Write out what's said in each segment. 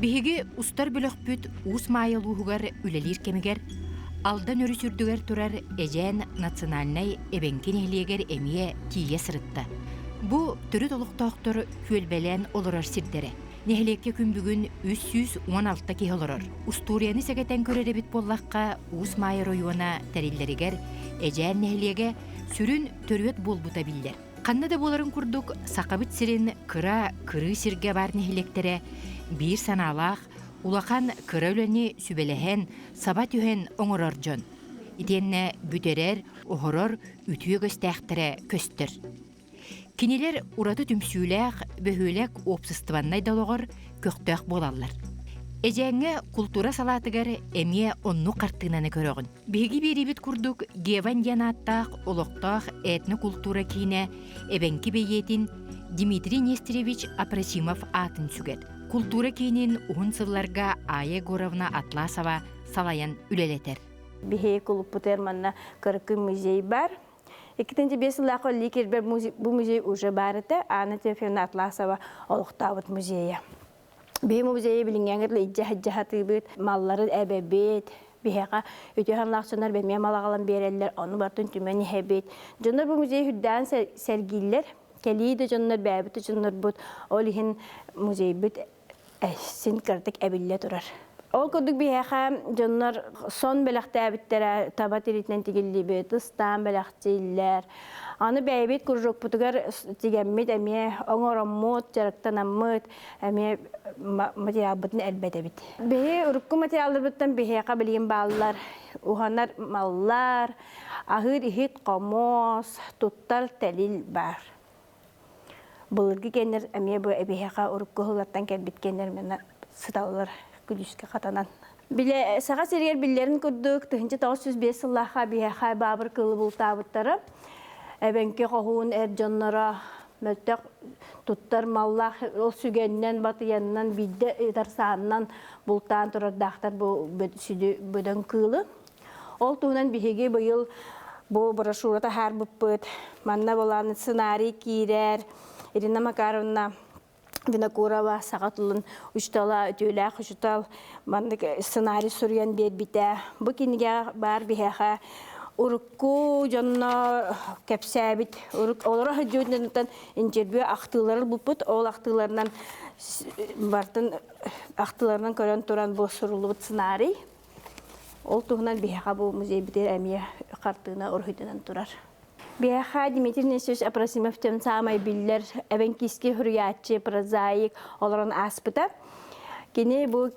Биһиги устар бөлөкпүт уус маайылуугар үлелир кемигер, алдан өрүсүрдүгер турар эжен национальный эбенкин эхлиегер эмие тие сырытта. Бу түрү толуктоохтор күөлбелен олорор сирдере. Нехлекке күнбүгүн 316 киһи олорор. Устурияны сәгәтен көреребит боллаққа уус маайы ройуона тәриллеригер эжен нехлиеге сүрүн төрүөт болбута биллер. Қанна да боларын курдук сақабыт сирин кыры сирге бар нехлектере бир санаалаах улахан кыра өлөни сүбелехен саба түһен оңорор жон. Итенне бүтерер, охорор үтүө көстәхтере көстөр. Кинилер ураты түмсүүлээх, бөһүүлэк опсыстыбаннай далогор көктөөх болаллар. Эжеңе культура салатыгар эмие онну картыынаны көрөгүн. Биһиги бирибит курдук Геван янаттаах олоктоох этно культура кийне эбенки бейетин Дмитрий Нестеревич Апрасимов атын сүгет. Культура кийнин уһун сылларга Ая Горовна Атласова салаян үлелетер. Биһи кулуппутер манна кыркы музей бар. Екітінші бесіллақы ликербер бұл музей уже барыты, Анна Тефевна Атласова олықтауыт музейя. Биһи музейі білінгенгі иджа-хаджа бит, маллары әбәбет, биһиға өтехан лақсынар бәме малағалан берелер, оны бартын түмәні әбет. Жондар бұл музей хүддан сәргейлер, кәлейді жондар бәбіті жондар бұд, ол ихін музей бұд сен кірдік әбілі тұрар. Ол көдік біхеға жонлар сон бәліқті әбіттері табат ерітінен тегелі бөт, ұстан бәліқтейлер. Аны бәйбет күржок бұтығар тегеммет әме оңыраммот, жарықтан аммыт, әме материал бұтын әлбәт әбіт. Бәйе ұрыққы материалдар бұттан біхеға білген балылар, ұғанар маллар, ағыр ихет қомос, тұттар тәліл бар. Бұлырғы кенер әме біхеға ұрыққы ғылаттан кәлбет кенер мені сытаулар. Күліске қатанан. Біле саға сергер білерін күрдік, 1905 сыллаға бейхай бабыр кылы бұлтабыттары. Әбенке қоғуын әржонлара мөлтек тұттар маллақ ол сүгеннен, батыяннан, бидді тарсанынан бұлтан тұрардақтар бұдан кылы. Ол туынан бейге бұйыл бұл брошурата хар бұппыт. Манна боланы сценарий кейрер, Ирина Макаровна Винокурова сағатылын ұштала өтеулі құшытал сценарий сүрген бер біті. Бұл кенеге бар бейхеға ұрыққу жонына кәпсәбіт. Олары хөджөтінен интервью ақтылары бұпыт. Ол ақтыларынан көрен тұран бұл сұрылы сценарий. Ол тұғынан бейхеға бұл музей бітер әмие қартығына ұрғыдынан тұрар. Бияха Дмитрий Нестеревич Апрасимов тем самай биллер эвенкиски хурьячи прозаик олорон аспыта. Кини бу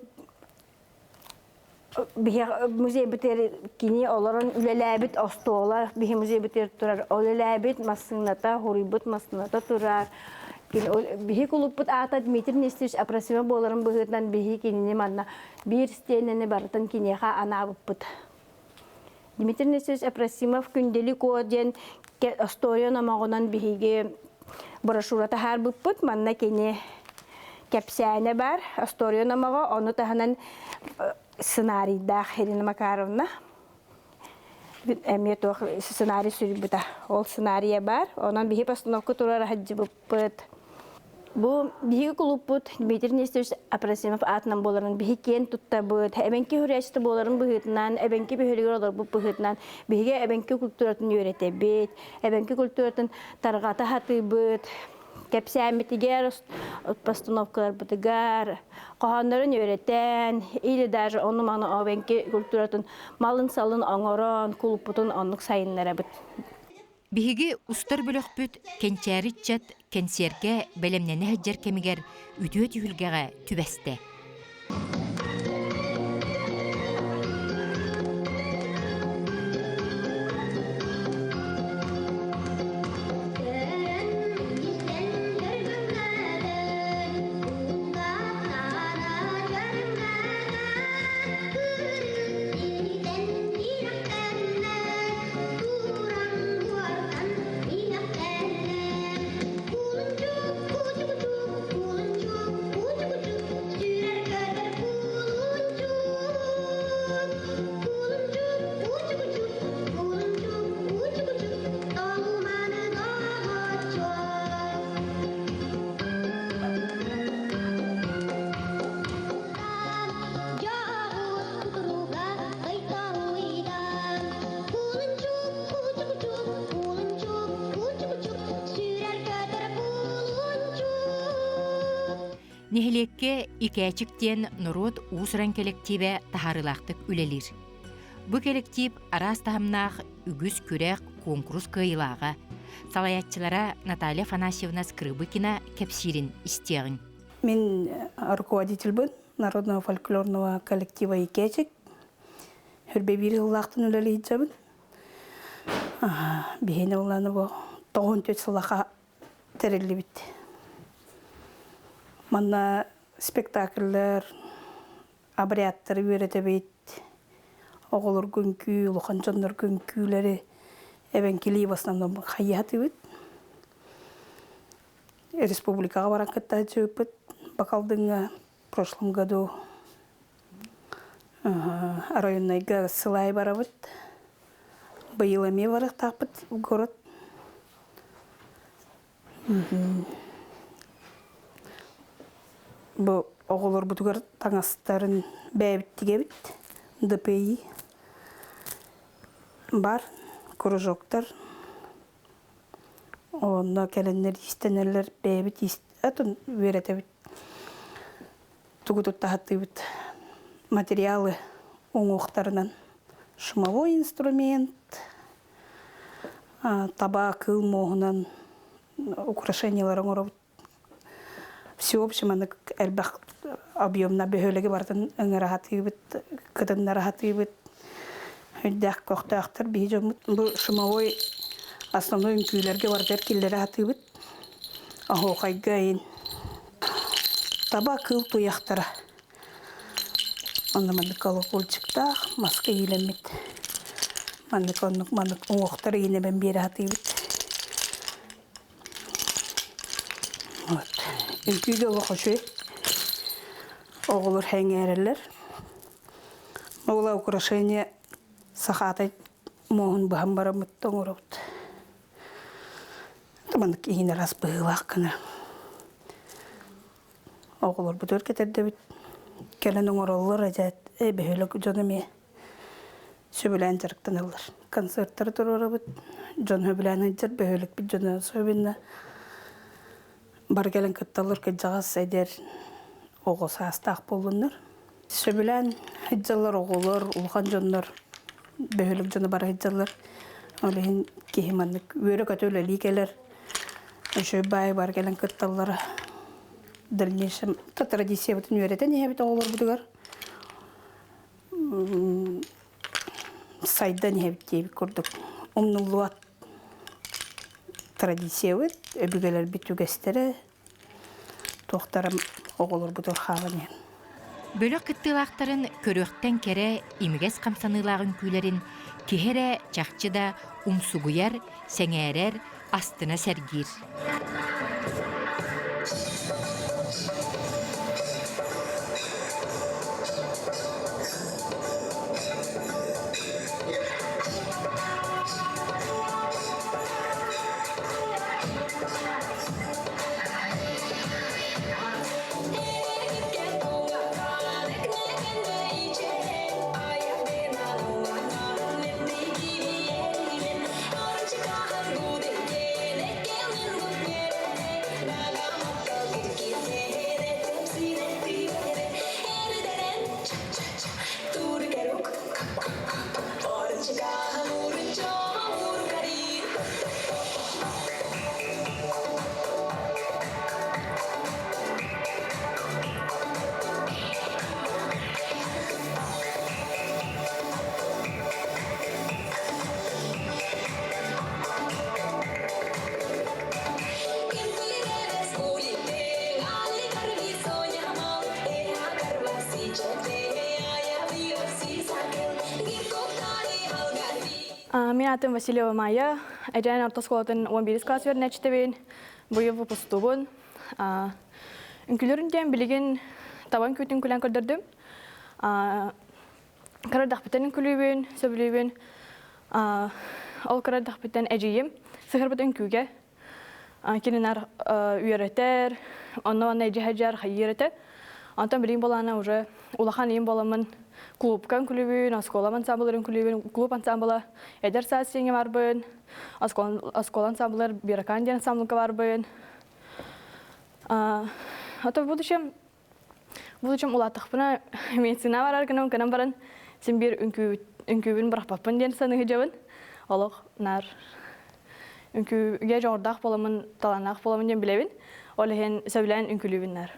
музей битер кини олорон үлеләбит остола бихи музей битер турар үлеләбит масыната хурибут масыната турар. Бихи кулуппут ата Дмитрий Нестеревич Апрасимов боларын быгытнан бихи кини манна бир стенени барытын кинеха анабыппыт. Дмитрий Нестеревич Апрасимов күндели коден история намагынан биһиге брошурата хар буппут манна кене кепсәне бар история намага оны таһанан сценарийда Ирина Макаровна эмие тох сценарий сүрбүтә ол сценарий бар онан биһи постановка турар хаҗҗы буппут бу биһиге клубпут Дмитрий Нестеревич Апрасимов атынан боларын биһи кен тутта бут эбенки хүрәчте боларын быһытнан эбенки бөһөлөгөр олар бу быһытнан биһиге эбенки культуратын өйрәтә бит эбенки культуратын таргата хаты бут кепсәмитигер постановкалар бутыгар коханнарын өйрәтән или даже оны мана эбенки культуратын малын салын аңорон клубпутун онлук сайыннары бут. Биһиги устар бөлөкпүт кенчәритчат кенсерге белемнене хаҗҗар кемигер үтүө түһүлгәгә түбәсте. Нехилекке икәчиктен народ уусран коллективе тахарылақтык үлелир. Бу коллектив арас тахамнах үгүс күрек конкурс кыйлага. Салаятчылара Наталья Фанасьевна Скрыбыкина кепсирин истегин. Мен руководитель был народного фольклорного коллектива «Икечек». Хүрбе лақтын үлелі иджабын. Бейіне оланы бұл тоғын төт сылаға тәрелі бітті. Манна спектакльлер, обрядтар өреті бейт. Оғылыр күнкі, ұлықан жандар күнкілері әбен келей басынан қайяты бейт. Республикаға баран кітті жөпіт. Бакалдың в прошлом году районныйга сылай барабыт. Быйыламе барық тақпыт в город. Бұл оғылыр бұтығыр таңастарын бәйбіттіге біт. ДПИ бар, кружоктар. Онна кәлінлер, истенерлер бәйбіт, әтін өреті біт. Тугутуттахаты бит материалы оңуқтарынан шумовой инструмент, табак, кыл моғынан украшениялар оңыры бит. Всеобщем әлбәқ объемна бөхөлігі бартын өңірахаты бит, кыдыннарахаты бит. Үддәқ көқтақтар бей жомыт. Бұл шумовой основной үңкүйлерге бардыр келдері хаты бит. Ахоқайға ең. Таба кыл туяқтара. Онда мандық колокольчиктақ, маска елемет. Мандық оңуқтары енебен бері хаты бит. Үңкүйді олықышы оғылыр хәңәрелер. Оғыла украшение сақатай моғын бұхам бара мұттың ұрабыд. Мандық егіне рас бұғылақ кіні. Оғылыр бұтыр кетерді біт. Кәлін оңыролылар әжәт бөхілік жоныме сөбілән жарықтан алыр. Концерттар тұрыр бұт. Жон өбілән әжер бөхілік біт жоны сөбінна. Бар кәлін күтталыр күтжағас әдер оғы састақ болыныр. Сөбілән әжелер оғылыр, ұлған жонлар бөхілік жоны бар әжелер. Олейін кейіманлық өрі көтөлі келер. Үші бай бар кәлін күтталыр. Дальнейшем традиция бутын өйрәтә не бит оғылар бұдығар. Сайда не бит дейбі көрдік. Умнулуат традиция бит. Өбігелер бит үгәстері. Тоқтарым оғылар бұдығар қағын. Бөлік кыттылақтарын көрөқтен кере имгес қамсанылағын күйлерін кехере чақчыда умсугуяр, сәңәрер, астына сәргир. Мен атым Васильева Майя, әжән ортосколатын 11 класс верін әчтебен, бұйы выпустубын. Үнкілерінден білеген табан көтін күлән көрдірдім. Қарадақ бітін күлейбен, сөбілейбен. Ол қарадақ бітін әжейім, сығыр бұт үнкіге. Кенінар үйеретер, онна әжі әжер қайеретер. Антон білейін болана уже улахан ең боламын. Клубкан күлейбен, аскола ансамблерін күлейбен, клуб ансамбла. Әдер сәсеңе барбын, аскола ансамблер, биракан ден ансамблға барбын. Ата в будущем Bu için ulattıqpına medicina var argınam kanam baran sen bir ünkübün bırakpapın diyen sanığı javın. Olaq nar ünküge jordaq bolamın talanaq bolamın diyen bilevin. Olehen söbilen ünkülübünler.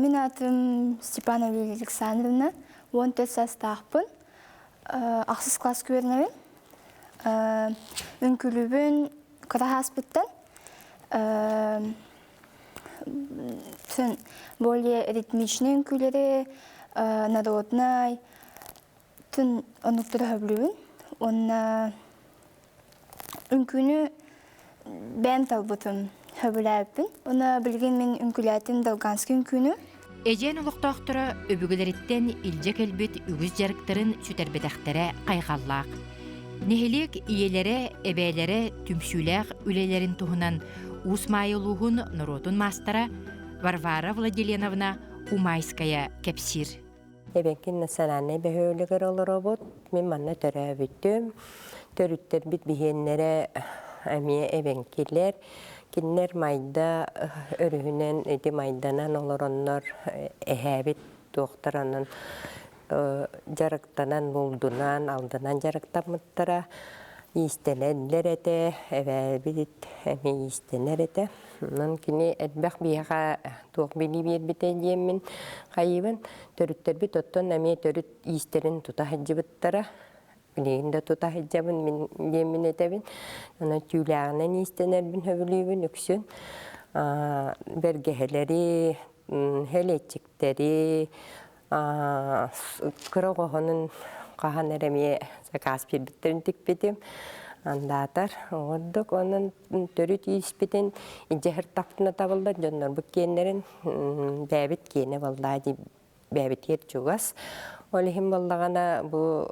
Мен атым Степанова Лилия Александровна, 14 састақпын, ақсыз класс көрінемін. Үнкілібін Карахаспыттан, более ритмичный үнкілері, народный, онуқтыры хөблюбін. Үнкіні бән талбытым. Хөбіләппін. Оны білген мен үнкіләтім Долганский үнкіні. Эжен олықтақтыра өбігілеріттен илжек әлбет үгіз жарықтарын сүтәрбетәқтері қайғаллақ. Нехелек иелері, әбәйлері түмсүләқ үлелерін тұхынан Усмайылуғын Нұротын мастара Варвара Владиленовна Умайская кәпсір. Эбенкин национальный бәхөлігер олар обот. Мен манна төрі бүттім. Төріттер бит бігенлері әмие эбенкелер. Киннер майда өрүһүнен эти майданан олороннор эһәбит туохтаранын жарыктанан булдунан алдынан жарыктамыттара истенеллер эте эбәбит эми истенер эте нан кини эдбәх бияга туох били бирбитен диеммин кайыбын төрүттер бит оттон эми төрүт истерин тута хаҗыбыттара Билегинде тута хиджабын мен етебін. Ана тюлягынан истенербін хөбілейбін үксін. Бергехелері, хелетчіктері, кырогоғының қахан әреме заказ бербіттерін тікпетім. Андатар, оғырдық оның төріт үйіспетін инжехір таптына табылды. Жонлар бұл кенлерін бәбіт кені балда бәбіт ер чуғас. Олығын балдағана бұл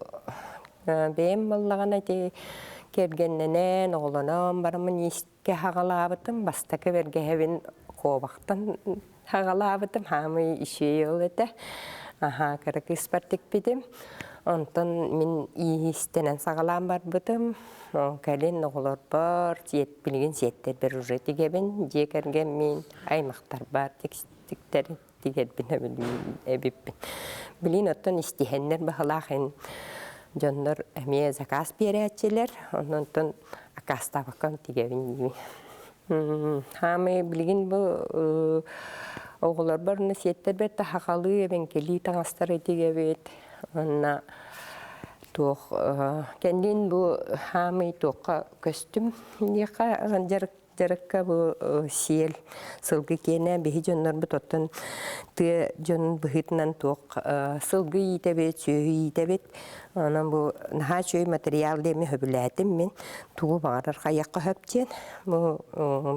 бәйім баллағана кергенненен оғылынан барымын еске хағалабытым, бастақы бергехевін қобақтан хағалабытым, хамы іші ел еті. Кірік іспартик бедім. Онтан мен естенен сағалам бар бұтым. Кәлін оғылар бар, білген сеттер бір ұжеті кебін. Жекерген мен аймақтар бар, текстіктер тегербін әбіппін. Білін оттан істихенлер бағалақын. Жондар әмие заказ берәтчелер, оннан акаста бақам тегевін деймін. Хамы білген бұл оғылар барыны сеттер бәтті хақалы әбенкелі таңастар етегебет. Онна тоқ кәнден бұл хамы тоққа көстім. Неқа жарыққа бұл сел сылғы кені бейі жондар бұт оттан ты жон бұхытынан тоқ сылғы етебет, сөйі етебет. Анан бу наха чөй материал деме хөбүләтим мен тугу багарар каякка хөптен. Бу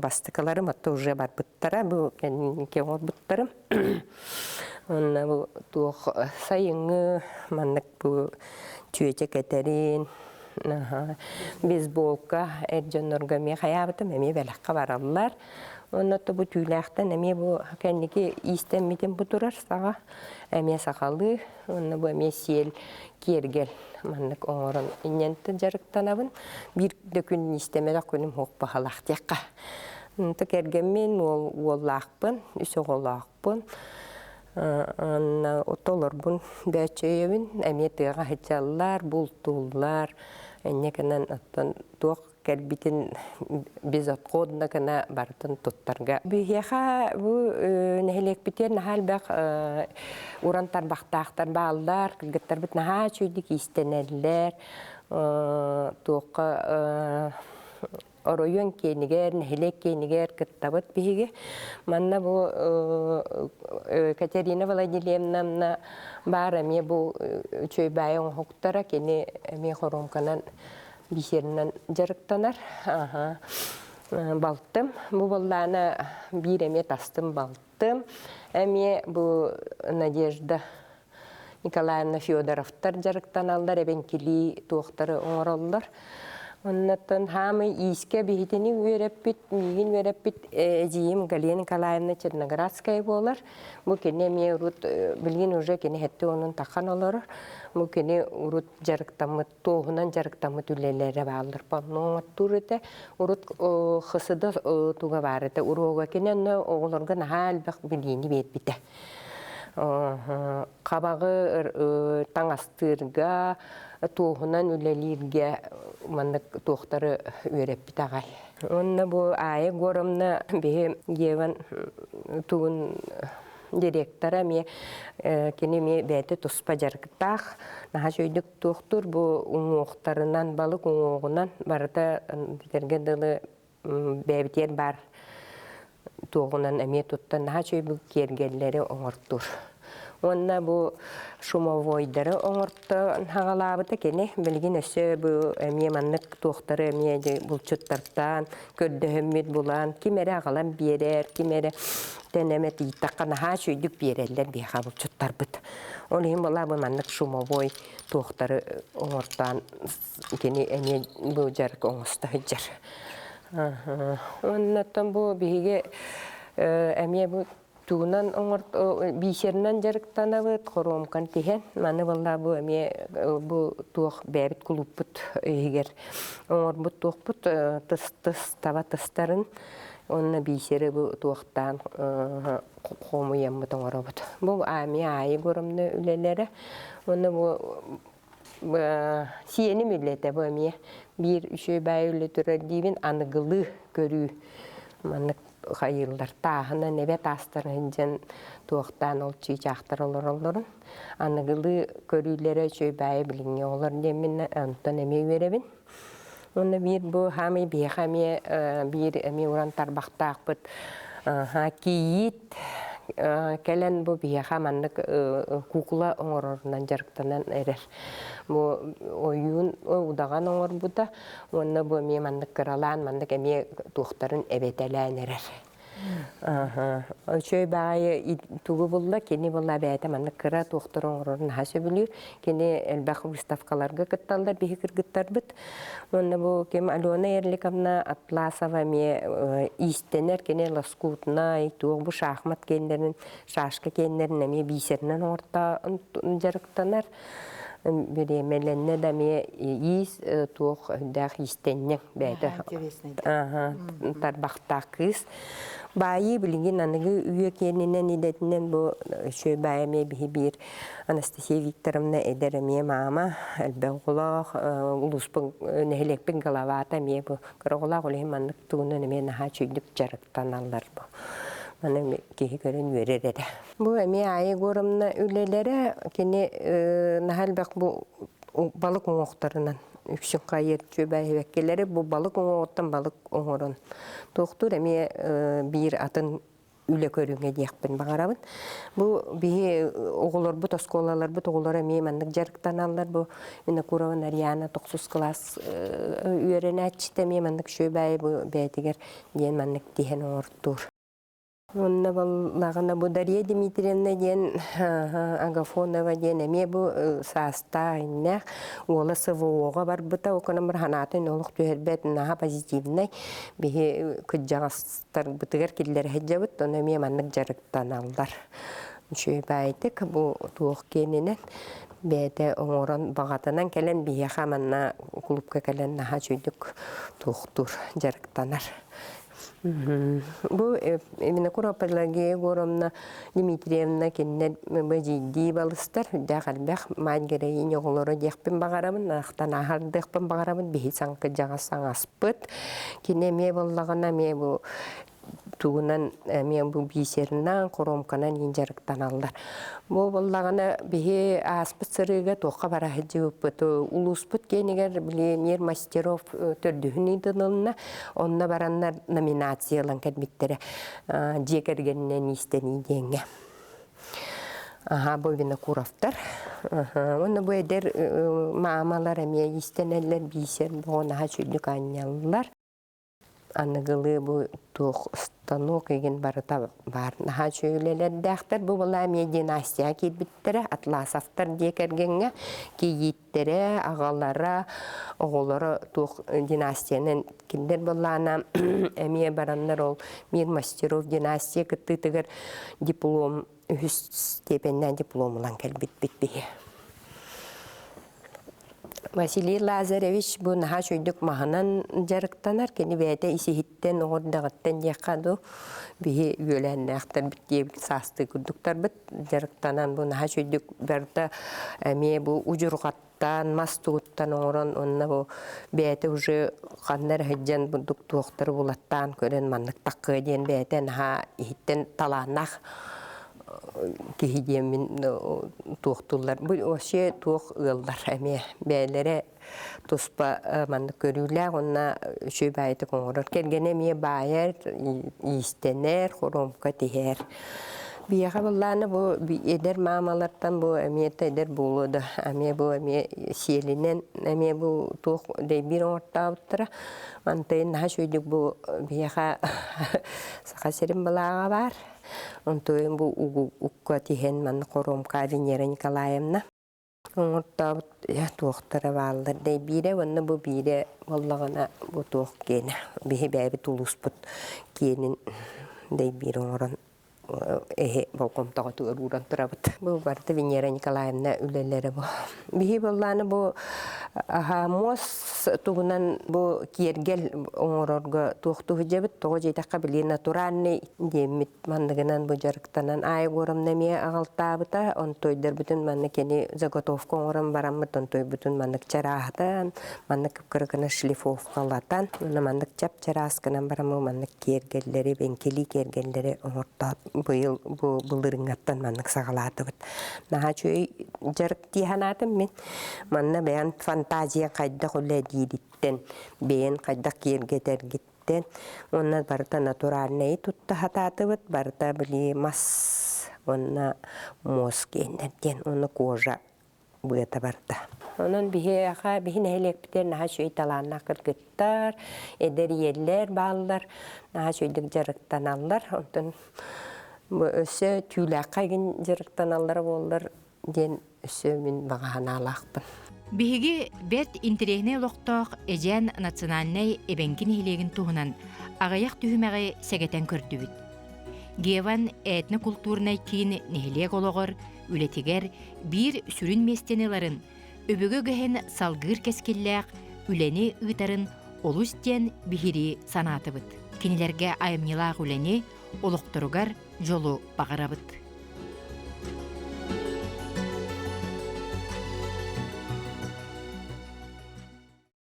бастыкаларым атта уже бар буттара, бу кеңор буттарым. Онна бу тух сайыңы маннык бу чөйче кетерин. Бейсболка жоннорга ме хаябытым, эме белакка бараллар. Оннотто бу түүлэхтен эме бу кенники истеммитин бутурар сага. Эме сакалы, онна бу эме сел кергел маннык оңорон инненте жарыктанабын. Бир дөкүн истемеде күнүм хокпа халактыкка. Онто кергенмен оллакпын, үсө оллакпын. Анна отолор бун бәчөйөбүн әме тыга хачаллар, бултуллар, әнне канан аттан туак кәлбитин без отходна кана бартын туттарга. Бияха бу нәһелек битер нахал бак урантар бактактар балдар, кылгыттар бит наха чүйдик истенеллер, туакка оройон кенигер, нәһелек кенигер кыттабыт биге. Манна бу Катерина Владимировна бар эме бу чөйбайын хоктара кени эме хоромканан бисеринен жарыктанар. Балтым. Бу балланы бир эме тастым балтым. Эме бу Надежда Николаевна Федоровтар жарыктаналдар, эбенкили туактары оңороллар. Оннаттан хамы иске бихитини вереппит, мигин вереппит эжиим Галина Николаевна Черноградская болар. Бу кене ме урут билгин уже кене хетте онун такан олар. Бу кене урут жарыктамыт, тоғунан жарыктамыт үлелері балдар. Панно турыте урут хысыда туга барыте. Урога кене оғылырға нахал бақ билгини бет бите. Қабағы таңастырға, тоғынан үлелерге мандык тоқтары өреп битағай. Онна бу айы горамна бе геван туын директора ме кене ме бәті туспа жаргытақ. Наха жөйдік тоқтыр бу уңуқтарынан балық уңуғынан барыта терге дылы бәбітер бар. Тоғынан әме тұттан наха жөйбі кергелері оңырттыр. Онна бу шумовойдары оңыртты хағалабыты кене білген өсі бу әме маннық тоқтары әме бұлчыттартан көрдіхіммет бұлан кемері ағалан берер, кемері тәнәмет иттаққа наха шүйдік берерлер бейха бұлчыттар бұд. Ол ең бола бу маннық шумовой тоқтары оңырттан кене әме бу жарық оңысты жар. Оннаттан бу бейге әме бу туынан оңырт бисернен жарыктанабыт хоромкан тиген маны балла бу эме бу туох бәбит кулуппут егер оңорбут туохпут тыс таба тыстарын онна бисере бу туохтан хомуямбыт оңоробут бу ами айы горомны үлелери онна бу сиени миллете бу эме бир үшөй бай үле төрөр дибин аныгылы көрүү маны хайылдар тағына небе тастарын жен туақтан ол чүйчақтар олар. Анығылы көрүйлері чөй бәйі біліңе олар демін антон әме веребін. Оны бір бұл хамы бейхаме бір әме урантар бақтақ бұд кейіт кәлін бұл бейха маннық кукула оңырырынан жарықтанан әрер. Бұл ойын ұдаған оңыр бұда, оны бұл әме мандық қыралан, мандық әме туқтарын әбетәлән әрер. Чөй бағайы туғы бұлла, кені бұлла бәйті мандық қыра туқтар оңырырын хасы білір. Кені әлбәқ выставкаларға кытталдар, бейі кіргіттар бұд. Оны бұл кем Алена Ерликовна Атласова әме истенер, кені ласкутына, туғы бұл шахмат кендерін, шашқы кендерін әме бейсерінен орта жарықтанар. Беремеленне да ме ис туох дах истенне бәді. Тарбақтақ кыз. Байы білген анығы үйе кенінен едетінен бұл шөй байыме бір Анастасия Викторовна әдеріме мама әлбән құлақ ұлыспың нәхелекпен ғалавата ме бұл қырғылақ олайым анық тұғынан әме наға чүйдік жарықтан алар бұл. Мана кеһи көрөн үйрер эде. Бу эми айы горомна үлелери кене нахал бак бу балык оңоктарынан үксүн кайыр чөбай веккелери бу балык оңоттан балык оңорон. Доктор эми бир атын үле көрүнгө диякпын багарабын. Бу бии оголор бу тосколалар бу оголор эми мандык жарыктаналар бу мына Курова Ариана 9 класс үйренәчте эми мандык чөбай бу бетигер ден мандык тиген оңортур. Онна баллагана бу Дарья Дмитриевна ден Агафонова ден эме бу саста инне ола СВОга бар бута оконам бір ханатын олук төһөрбет наха позитивный бихи кыджагастар бутыгар киллер хеджабыт оны эме маннык жарыктан алдар. Чөй байтык бу туох кененен бәте оңорон багатынан келен бияха манна клубка келен наха чөйдүк туохтур жарыктанар. Бу именно Куропалагия Горомна Дмитриевна кеннер бажиди балыстар да халбах мангерейин оголоро дехпен багарамын ахтан ахардехпен багарамын бихи санкы жагасаң аспыт кинеме боллагана ме бу тугунан мен бу бисеринен коромканан инжарыктан алдар. Бу боллагана бихи аспыт сырыга тоққа бара хҗыппыт улуспыт кенигер биле мир мастеров төрдүхүн идылына онна бараннар номинациялан кәдмиттере жекергеннен истени денге. Бу вина курафтар. Онна бу эдер маамалар эме истенелер бисер богона хачүдүк аняллар. Анныгылы бу тух станок еген барыта бар. Наха чөйлелер дәхтер бу була ме династия китбиттере атласафтар декергенге кийиттере агалара оголары тух династиянын киндер булана эме бараннар ол мир мастеров династия кыттыгыр диплом үст степенден дипломлан келбит битбие. Василий Лазаревич бу наха чөйдүк маханан жарыктанар кени бәйте исихиттен оғырдағыттен яқаду бихи үйеләннәқтар бітте састы күрдіктар бит жарыктанан бу наха чөйдүк бәрді әме бу ұжырғаттан, мастуғыттан оңырын онна бу бәйте уже қандар хәджан бұдық туақтар булаттан көрен маннық таққы ден бәйте наха ихиттен таланақ кихидемин туохтуллар бу оше туох ыллар эме бәлере туспа манны көрүлә онна шөбәйте коңорор келгене ме байер истенер хоромка тихер бияга булланы бу эдер мамалардан бу эмете эдер булуды эме бу эме селинен эме бу туох де бир ортаптыра мантен хашөйдүк бу бияга сакасерим балага бар. Онтойын бу угу тиген ман коромка Венера Николаевна. Оңырта туақтары балдар. Дей бире, онны бу бире боллағына бу туақ кені. Бихи бәйбі тулус бұд кенін дей бире оңырын. Балкомтаға туыруран тұрабыд. Бу барды Венера Николаевна үлелері бу. Бихи болланы бу мос туғынан бу кергел оңырорға туқты хүжебіт. Тоғы жейтаққа біле натуральный демет мандығынан бу жарықтанан ай ғорым нәме ағалтабыта. Он тойдар бүтін манны кені заготовка оңырым барамыд. Он той бүтін маннық чарағыдан, маннық кіргіні шлифовқалатан. Маннық чап чараскынан барамы маннық кергеллері, бенкели кергеллері оңыртат. Быйыл бұлырыңаттан маннық сағалаты бұд. Наға чөй жарық тиханатым мен. Манна бәян фантазия қайда құлы дейдіттен, бәян қайда кергетергеттен. Онна барыта натуральный тұтты хататы бұд, барыта білі мас, онна мос кендерден, оны кожа бұйата барыта. Onun bihin elektrikler naha şöy talanna kırgıttar, eder yerler bağlılar, naha şöydik jarıktan allar. Ondan bu öse tüylaqqa egin jarıktan allar bollar den öse min bağana alaqpın. Бихиги бет интерегне лоқтоқ эжен национальный эбенкин хилегин туһунан агаяк түһүмәге сәгәтән көрдүбүт. Геван этно-культурнай кийин нехилег ологор, үлетигер бир сүрүн местенеларын өбөгө гehen салгыр кескелләк үлени ытарын олустен бихири санатыбыт. Кинилерге айымнилак үлени олоқторугар жолу багарабыт.